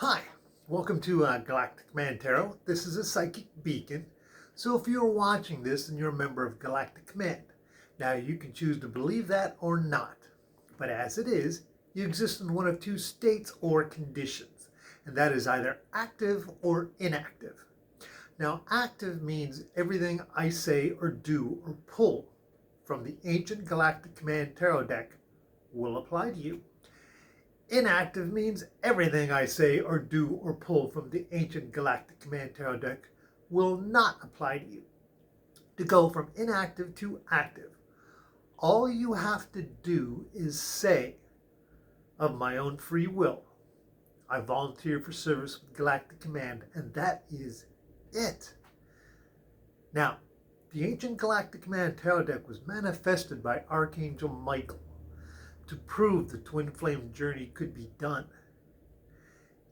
Hi, welcome to Galactic Command Tarot. This is a psychic beacon. So if you're watching this and you're a member of Galactic Command, now you can choose to believe that or not. But as it is, you exist in one of two states or conditions, and that is either active or inactive. Now, active means everything I say or do or pull from the ancient Galactic Command Tarot deck will apply to you. Inactive means everything I say or do or pull from the ancient Galactic Command Tarot deck will not apply to you. To go from inactive to active, all you have to do is say, of my own free will, I volunteer for service with Galactic Command, and that is it. Now, the ancient Galactic Command Tarot deck was manifested by Archangel Michael to prove the Twinflame Journey could be done.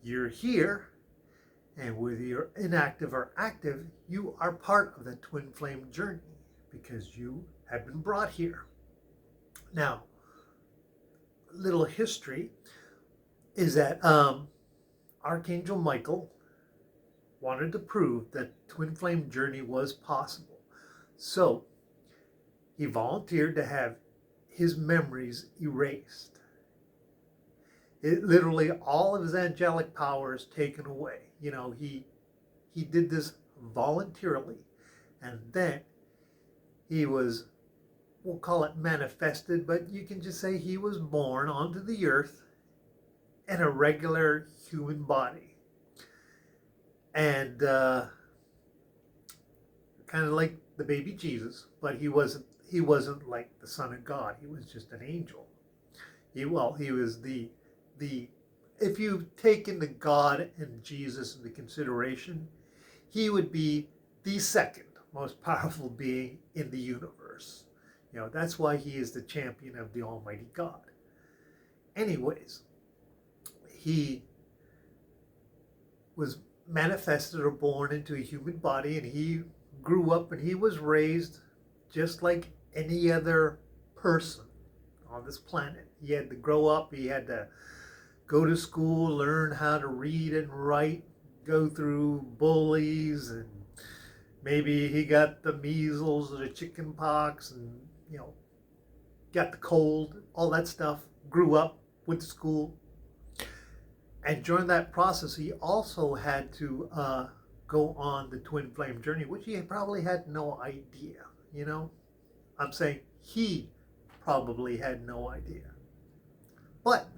You're here, and whether you're inactive or active, you are part of the Twinflame Journey because you have been brought here. Now, little history is that Archangel Michael wanted to prove that Twinflame Journey was possible. So he volunteered to have his memories erased. It literally all of his angelic powers taken away. You know, he did this voluntarily, and then he was, we'll call it manifested, but you can just say he was born onto the earth in a regular human body. And kind of like the baby Jesus, but he wasn't like the Son of God. He was just an angel. He was the if you take into God and Jesus into consideration, he would be the second most powerful being in the universe. You know, that's why he is the champion of the Almighty God. Anyways, he was manifested or born into a human body, and he grew up and he was raised just like any other person on this planet. He had to grow up, he had to go to school, learn how to read and write, go through bullies, and maybe he got the measles or the chicken pox and, you know, got the cold, all that stuff, grew up, went to school. And during that process, he also had to go on the Twinflame Journey, which he probably had no idea, you know? I'm saying he probably had no idea. But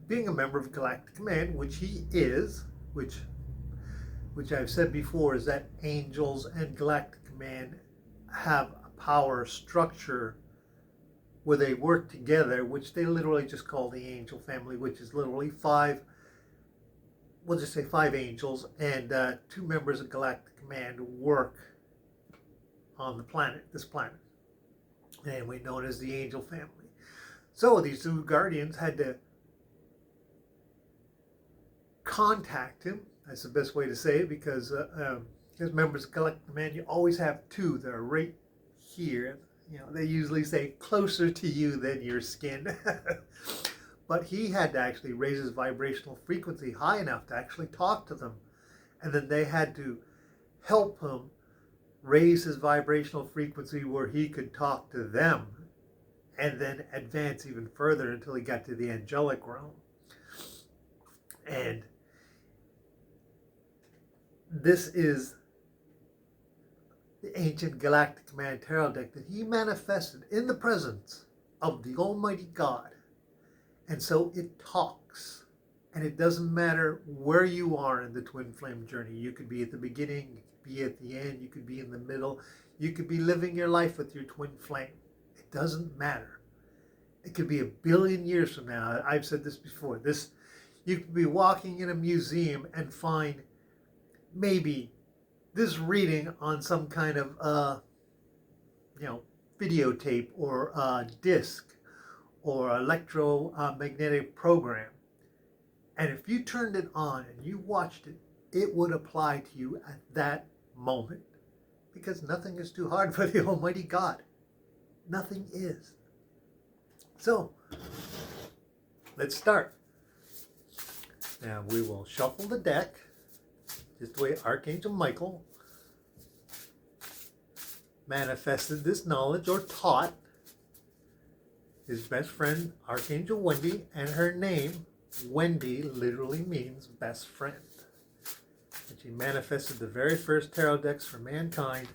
being a member of Galactic Command, which he is, which I've said before, is that angels and Galactic Command have a power structure where they work together, which they literally just call the angel family, which is literally five, we'll just say five angels, and two members of Galactic Command work on the planet, this planet, anyway, known as the angel family. So these two guardians had to contact him. That's the best way to say it, because as members of Galactic Command, you always have two that are right here. You know, they usually say closer to you than your skin. But he had to actually raise his vibrational frequency high enough to actually talk to them. And then they had to help him raise his vibrational frequency where he could talk to them and then advance even further until he got to the angelic realm. And this is the ancient Galactic Command Tarot deck that he manifested in the presence of the Almighty God. And so it talks. And it doesn't matter where you are in the Twinflame Journey. You could be at the beginning, you could be at the end, you could be in the middle, you could be living your life with your twin flame. It doesn't matter. It could be 1 billion years from now. I've said this before. You could be walking in a museum and find maybe this reading on some kind of videotape or disc or electromagnetic program. And if you turned it on and you watched it, it would apply to you at that moment, because nothing is too hard for the Almighty God. Nothing is. So, let's start. Now we will shuffle the deck, just the way Archangel Michael manifested this knowledge or taught his best friend, Archangel Wendy, and her name, Wendy, literally means best friend. And she manifested the very first tarot decks for mankind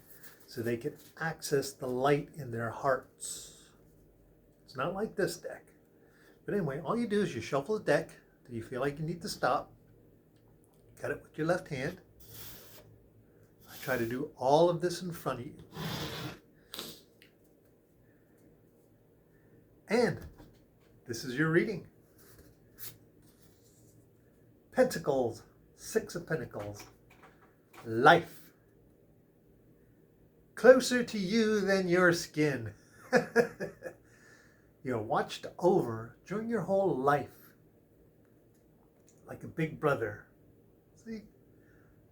so they could access the light in their hearts. It's not like this deck. But anyway, all you do is you shuffle the deck till you feel like you need to stop. Cut it with your left hand. I try to do all of this in front of you. And this is your reading. Pentacles, Six of Pentacles. Life. Closer to you than your skin. You're watched over during your whole life. Like a big brother. See?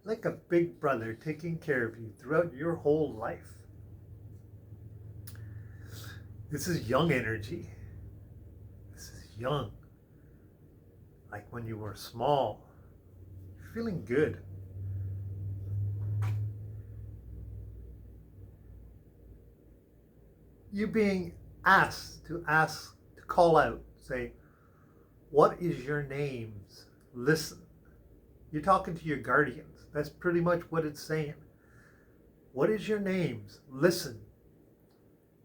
Like a big brother taking care of you throughout your whole life. This is young energy. This is young. Like when you were small. You're feeling good. You being asked to call out, say, what is your names? Listen. You're talking to your guardians. That's pretty much what it's saying. What is your names? Listen.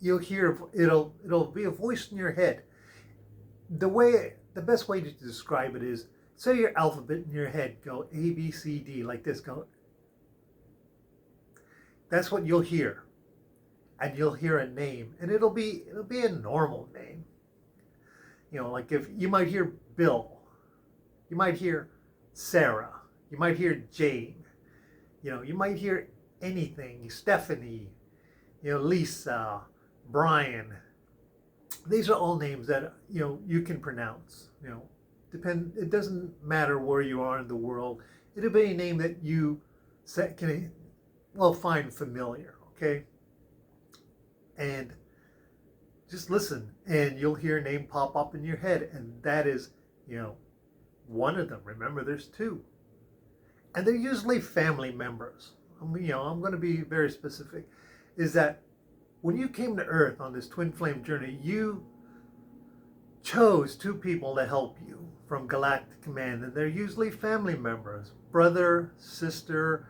You'll hear, it'll be a voice in your head. The best way to describe it is, say your alphabet in your head, go A, B, C, D, like this, go. That's what you'll hear. And you'll hear a name, and it'll be a normal name. You know, like if you might hear Bill, you might hear Sarah, you might hear Jane, you know, you might hear anything, Stephanie, you know, Lisa, Brian. These are all names that, you know, you can pronounce. You know, it doesn't matter where you are in the world. It'll be a name that you can, well, find familiar. Okay. And just listen, and you'll hear a name pop up in your head, and that is, you know, one of them. Remember, there's two, and they're usually family members. You know, I'm going to be very specific. Is that when you came to Earth on this twin flame journey, you chose two people to help you from Galactic Command, and they're usually family members: brother, sister,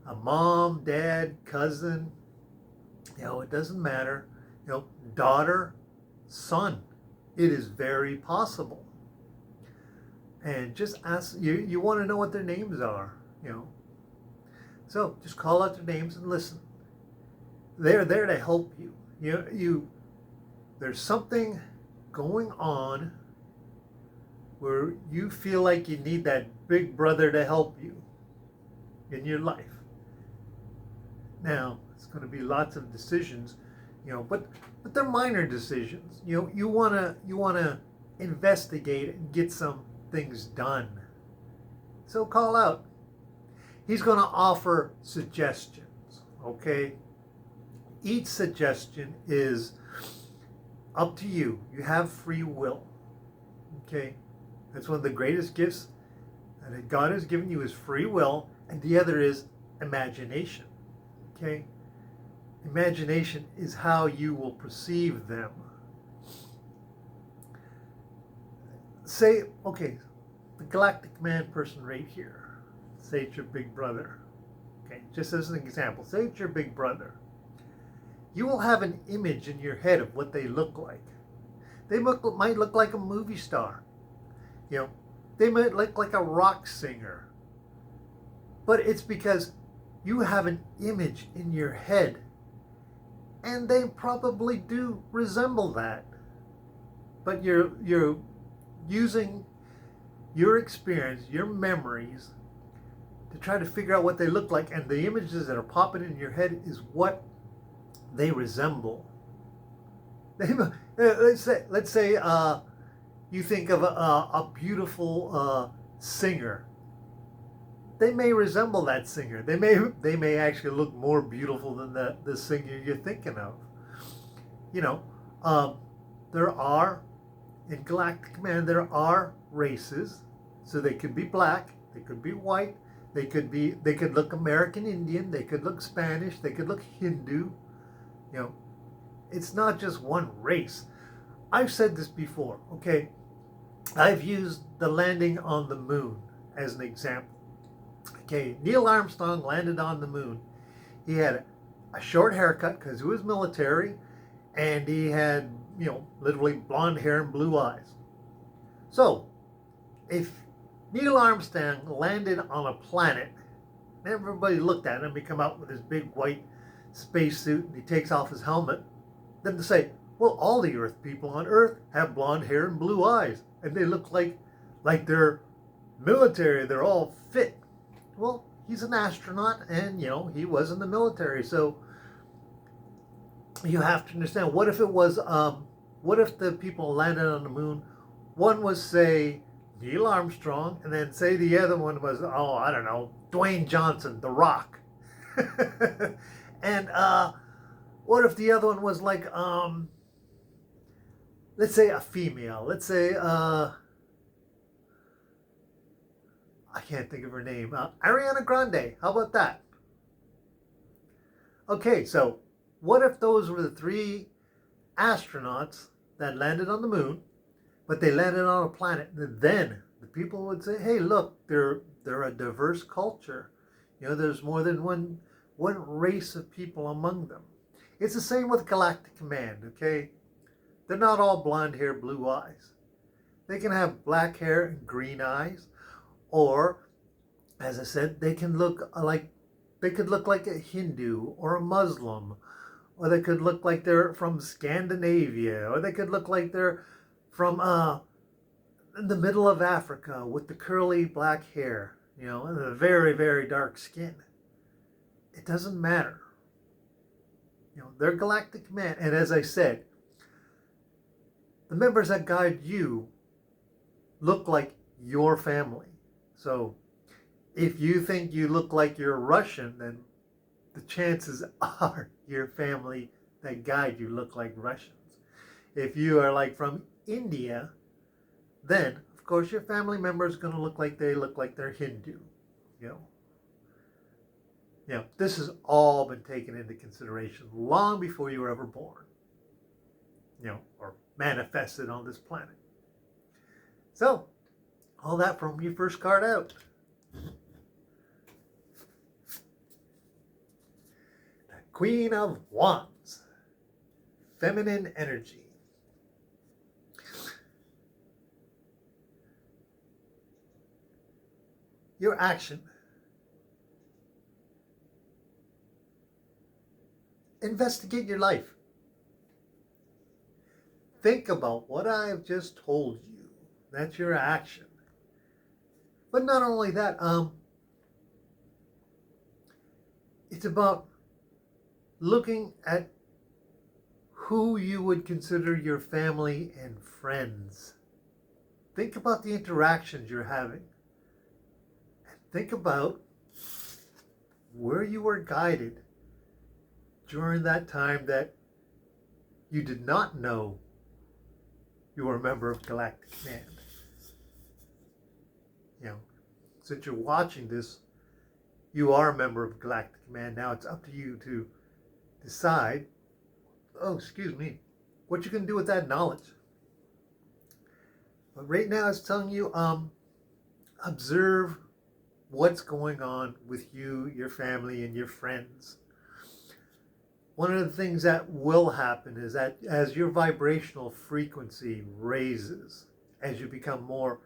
a mom, dad, cousin. You know, it doesn't matter. You know, daughter, son. It is very possible. And just ask, you want to know what their names are, you know. So just call out their names and listen. They're there to help you. There's something going on where you feel like you need that big brother to help you in your life. Now, it's going to be lots of decisions, you know, but they're minor decisions. You know, you wanna investigate and get some things done. So call out. He's going to offer suggestions. Okay, each suggestion is up to you. You have free will. Okay, that's one of the greatest gifts that God has given you is free will, and the other is imagination. Okay. Imagination is how you will perceive them. Say, okay, the Galactic Command person right here. Say it's your big brother. Okay, just as an example, say it's your big brother. You will have an image in your head of what they look like. They might look like a movie star. You know, they might look like a rock singer. But it's because you have an image in your head. And they probably do resemble that. But you're using your experience, your memories, to try to figure out what they look like. And the images that are popping in your head is what they resemble. Let's say you think of a beautiful singer. They may resemble that singer. They may actually look more beautiful than the singer you're thinking of. You know, there are, in Galactic Command, there are races, So they could be black, they could be white, they could look American Indian, they could look Spanish, they could look Hindu. You know, it's not just one race. I've said this before, okay? I've used the landing on the moon as an example. Okay, Neil Armstrong landed on the moon. He had a short haircut because he was military, and he had, literally blonde hair and blue eyes. So, if Neil Armstrong landed on a planet, and everybody looked at him, he come out with his big white spacesuit, and he takes off his helmet, then to say, well, all the Earth people on Earth have blonde hair and blue eyes, and they look like they're military, they're all fit. Well, he's an astronaut, and he was in the military, so you have to understand. What if it was? What if the people landed on the moon? One was, say, Neil Armstrong, and then say the other one was, oh, I don't know, Dwayne Johnson, The Rock. And what if the other one was like, let's say a female. Let's say, I can't think of her name. Ariana Grande. How about that? Okay, so what if those were the three astronauts that landed on the moon, but they landed on a planet? Then the people would say, hey, look, they're a diverse culture. There's more than one race of people among them. It's the same with Galactic Command, okay? They're not all blonde hair, blue eyes. They can have black hair and green eyes, or, as I said, they could look like a Hindu or a Muslim, or they could look like they're from Scandinavia, or they could look like they're from in the middle of Africa with the curly black hair, and the very, very dark skin. It doesn't matter. They're Galactic Command, and as I said, the members that guide you look like your family. So if you think you look like you're Russian, then the chances are your family that guide you look like Russians. If you are like from India, then of course your family member is going to look like they're Hindu. This has all been taken into consideration long before you were ever born, or manifested on this planet. So, all that from your first card out. The Queen of Wands, feminine energy. Your action. Investigate your life. Think about what I have just told you. That's your action. But not only that, it's about looking at who you would consider your family and friends. Think about the interactions you're having. And think about where you were guided during that time that you did not know you were a member of Galactic Command. Since you're watching this, you are a member of Galactic Command. Now it's up to you to decide, what you can do with that knowledge. But right now it's telling you, observe what's going on with you, your family, and your friends. One of the things that will happen is that as your vibrational frequency raises, as you become more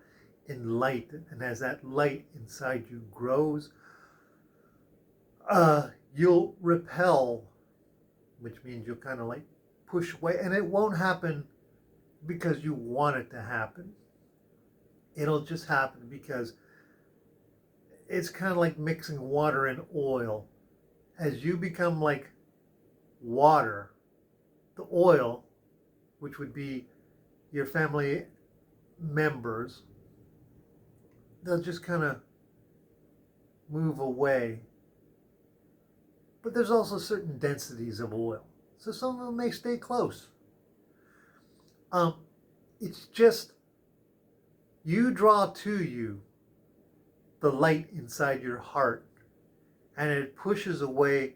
enlightened, and as that light inside you grows, you'll repel, which means you'll kind of like push away, and it won't happen because you want it to happen. It'll just happen because it's kind of like mixing water and oil. As you become like water, the oil, which would be your family members, they'll just kind of move away. But there's also certain densities of oil, so some of them may stay close. It's just you draw to you the light inside your heart, and it pushes away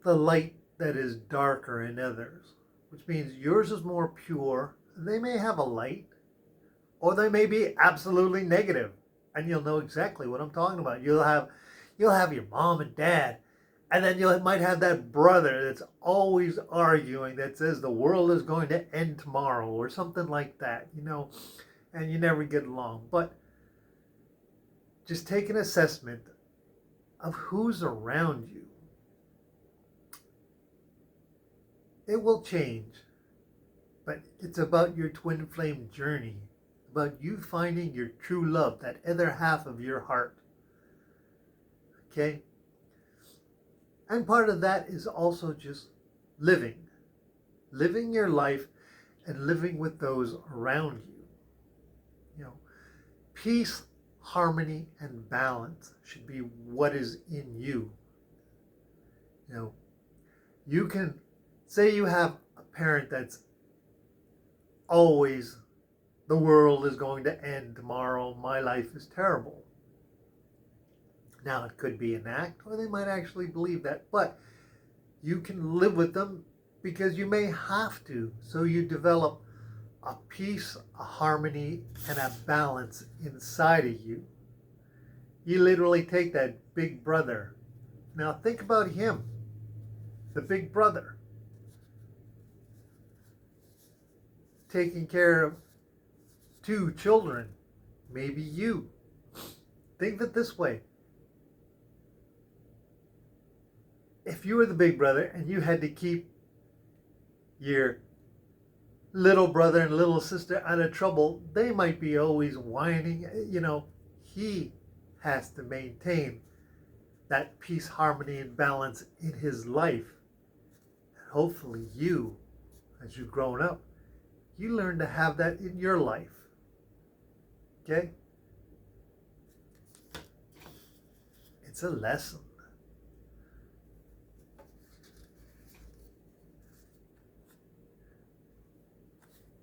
the light that is darker in others, which means yours is more pure. They may have a light, or they may be absolutely negative, and you'll know exactly what I'm talking about. You'll have your mom and dad, and then you might have that brother that's always arguing, that says the world is going to end tomorrow or something like that, and you never get along. But just take an assessment of who's around you. It will change, but it's about your twin flame journey, about you finding your true love, that other half of your heart. Okay? And part of that is also just living your life and living with those around you. Peace, harmony, and balance should be what is in you. You can say you have a parent that's always, the world is going to end tomorrow, my life is terrible. Now, it could be an act, or they might actually believe that, but you can live with them because you may have to. So you develop a peace, a harmony, and a balance inside of you. You literally take that big brother. Now think about him, the big brother, taking care of 2 children, maybe you. Think of it this way. If you were the big brother and you had to keep your little brother and little sister out of trouble, they might be always whining. He has to maintain that peace, harmony, and balance in his life. And hopefully you, as you've grown up, you learn to have that in your life. Okay? It's a lesson.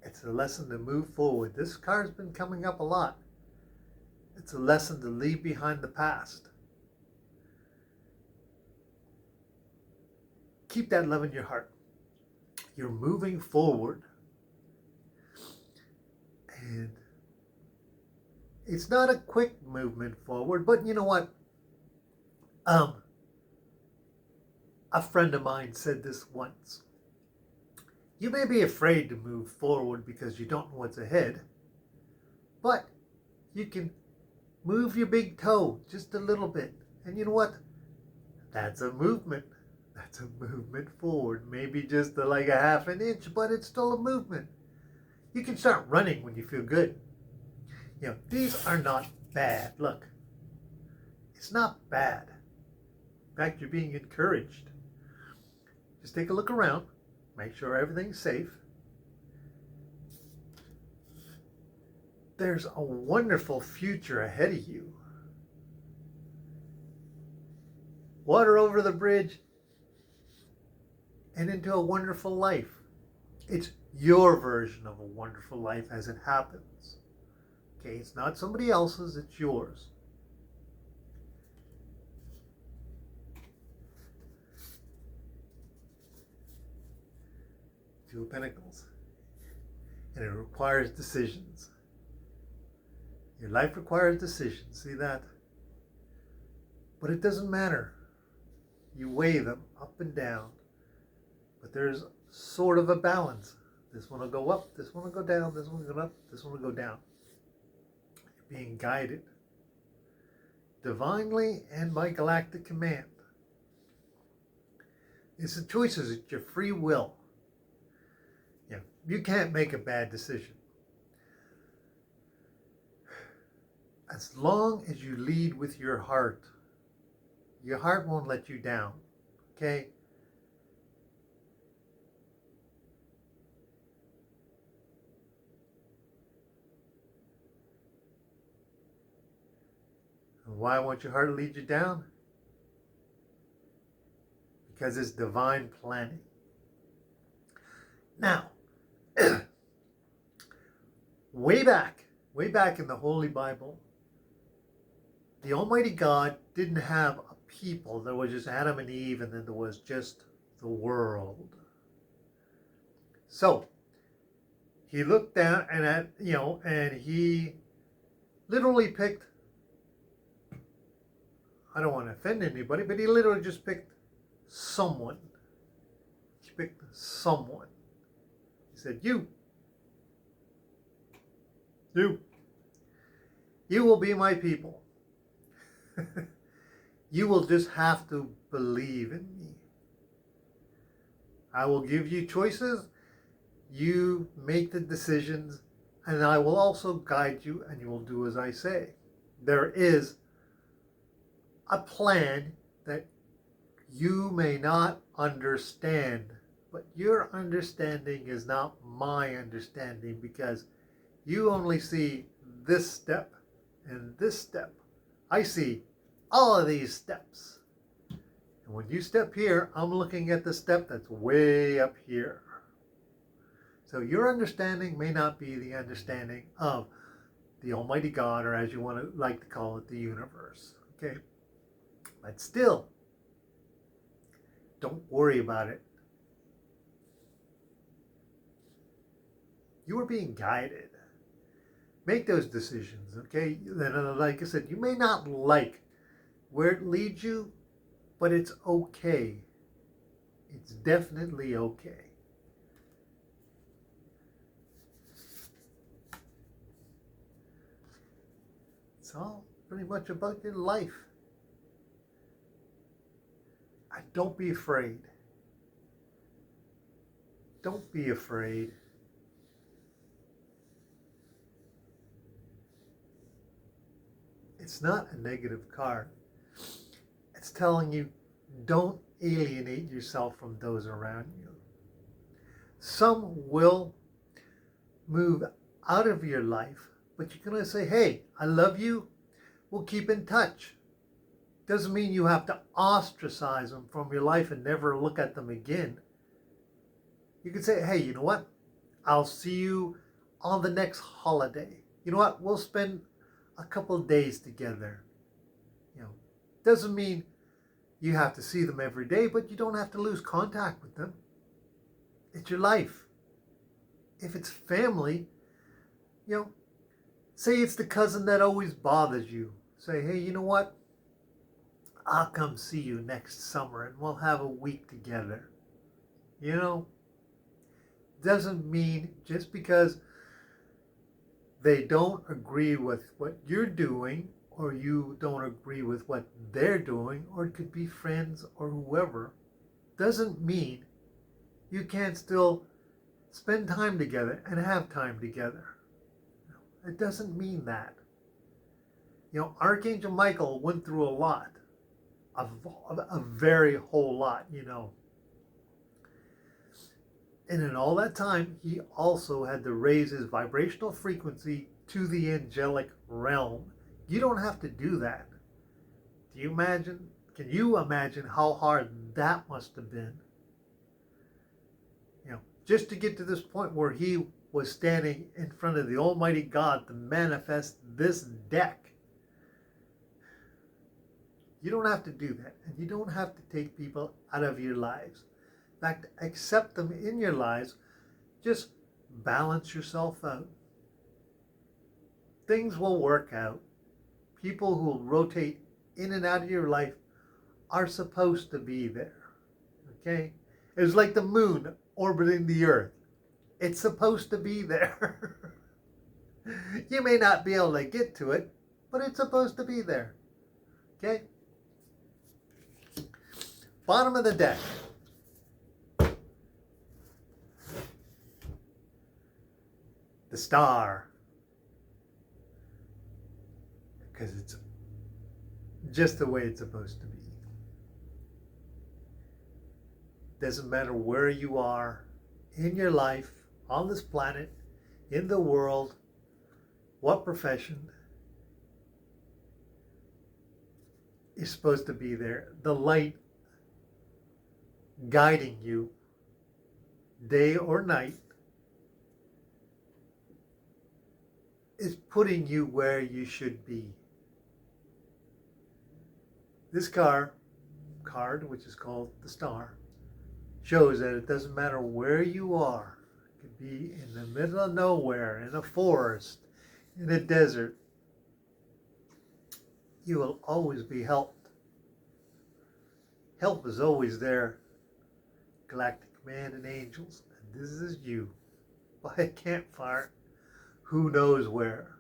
It's a lesson to move forward. This card's been coming up a lot. It's a lesson to leave behind the past. Keep that love in your heart. You're moving forward. And it's not a quick movement forward, but you know what? A friend of mine said this once. You may be afraid to move forward because you don't know what's ahead, but you can move your big toe just a little bit. And you know what? That's a movement. That's a movement forward. Maybe just like a half an inch, but it's still a movement. You can start running when you feel good. These are not bad. Look, it's not bad. In fact, you're being encouraged. Just take a look around. Make sure everything's safe. There's a wonderful future ahead of you. Water over the bridge and into a wonderful life. It's your version of a wonderful life as it happens. Okay, it's not somebody else's, it's yours. Two of Pentacles. And it requires decisions. Your life requires decisions. See that? But it doesn't matter. You weigh them up and down. But there's sort of a balance. This one will go up, this one will go down, this one will go up, this one will go down. You're being guided divinely and by Galactic Command. It's the choices, it's your free will. You can't make a bad decision. As long as you lead with your heart won't let you down. Okay? And why won't your heart lead you down? Because it's divine planning. Now, way back way back in the Holy Bible, the Almighty God didn't have a people. There was just Adam and Eve, and then there was just the world. So he looked down and and he literally picked, I don't want to offend anybody, but he literally just picked someone. He picked someone. He said, you will be my people. You will just have to believe in me. I will give you choices. You make the decisions, and I will also guide you, and you will do as I say. There is a plan that you may not understand, but your understanding is not my understanding, because you only see this step and this step. I see all of these steps. And when you step here, I'm looking at the step that's way up here. So your understanding may not be the understanding of the Almighty God, or as you want to like to call it, the universe. Okay? But still, don't worry about it. You are being guided. Make those decisions, okay? And like I said, you may not like where it leads you, but it's okay. It's definitely okay. It's all pretty much about your life. And don't be afraid. Don't be afraid. It's not a negative card. It's telling you, don't alienate yourself from those around you. Some will move out of your life, but you're going to say, hey, I love you. We'll keep in touch. Doesn't mean you have to ostracize them from your life and never look at them again. You can say, hey, you know what? I'll see you on the next holiday. You know what? We'll spend a couple of days together. Doesn't mean you have to see them every day, but you don't have to lose contact with them. It's your life. If it's family, say it's the cousin that always bothers you. Say, hey, you know what? I'll come see you next summer and we'll have a week together. Doesn't mean just because they don't agree with what you're doing, or you don't agree with what they're doing, or it could be friends or whoever, doesn't mean you can't still spend time together and have time together. It doesn't mean that. Archangel Michael went through a lot, a very whole lot, And in all that time, he also had to raise his vibrational frequency to the angelic realm. You don't have to do that. Can you imagine how hard that must have been? Just to get to this point where he was standing in front of the Almighty God to manifest this deck. You don't have to do that. And you don't have to take people out of your lives. In fact, accept them in your lives. Just balance yourself out. Things will work out. People who will rotate in and out of your life are supposed to be there. Okay? It's like the moon orbiting the earth. It's supposed to be there. You may not be able to get to it, but it's supposed to be there. Okay? Bottom of the deck. The Star. Because it's just the way it's supposed to be. Doesn't matter where you are in your life, on this planet, in the world, what profession, is supposed to be there. The light guiding you day or night is putting you where you should be. This card, which is called the Star, shows that it doesn't matter where you are. It could be in the middle of nowhere, in a forest, in a desert. You will always be helped. Help is always there. Galactic Command and angels. And this is you by a campfire. Who knows where?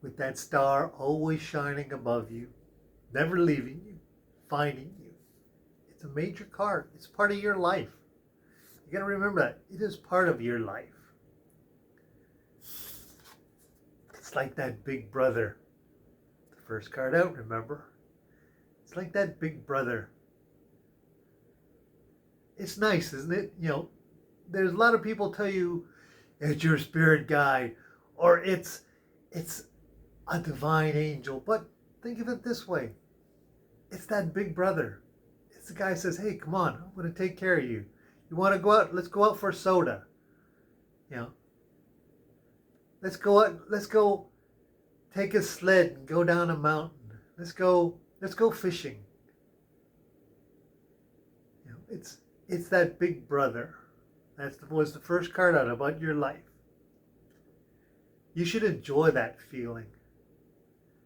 With that star always shining above you, never leaving you, finding you. It's a major card. It's part of your life. You got to remember that. It is part of your life. It's like that big brother. The first card out, remember? It's like that big brother. It's nice, isn't it? You know, there's a lot of people tell you it's your spirit guide or it's a divine angel. But think of it this way. It's that big brother. It's the guy who says, hey, come on, I'm going to take care of you. You want to go out? Let's go out for a soda. You know, let's go out. Let's go take a sled and go down a mountain. Let's go fishing. You know, it's that big brother. Was the first card out about your life. You should enjoy that feeling.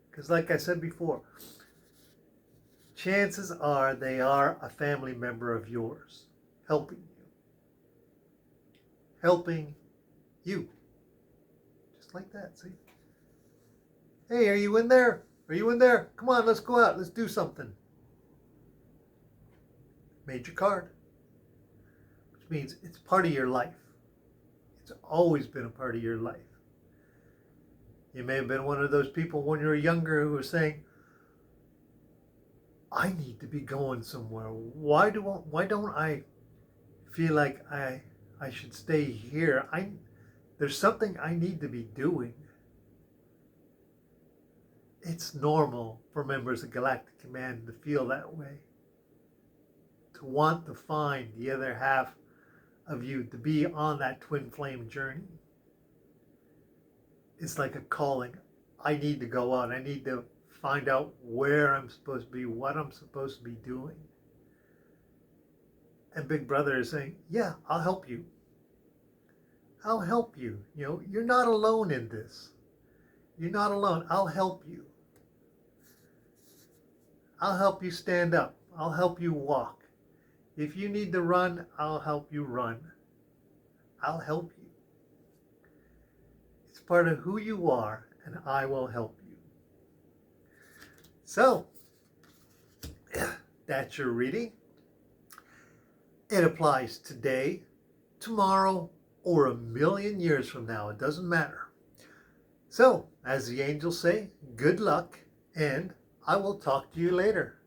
Because like I said before, chances are they are a family member of yours helping you. Helping you. Just like that, see? Hey, are you in there? Are you in there? Come on, let's go out. Let's do something. Major card. Which means it's part of your life. It's always been a part of your life. You may have been one of those people when you were younger who was saying, I need to be going somewhere. Why don't I feel like I should stay here? There's something I need to be doing. It's normal for members of Galactic Command to feel that way. To want to find the other half of you, to be on that twin flame journey. It's like a calling. I need to go out. I need to find out where I'm supposed to be, what I'm supposed to be doing. And Big Brother is saying, yeah, I'll help you. I'll help you. You know, you're not alone in this. You're not alone. I'll help you. I'll help you stand up. I'll help you walk. If you need to run, I'll help you run. I'll help you. It's part of who you are, and I will help you. So, that's your reading. It applies today, tomorrow, or a million years from now. It doesn't matter. So, as the angels say, good luck, and I will talk to you later.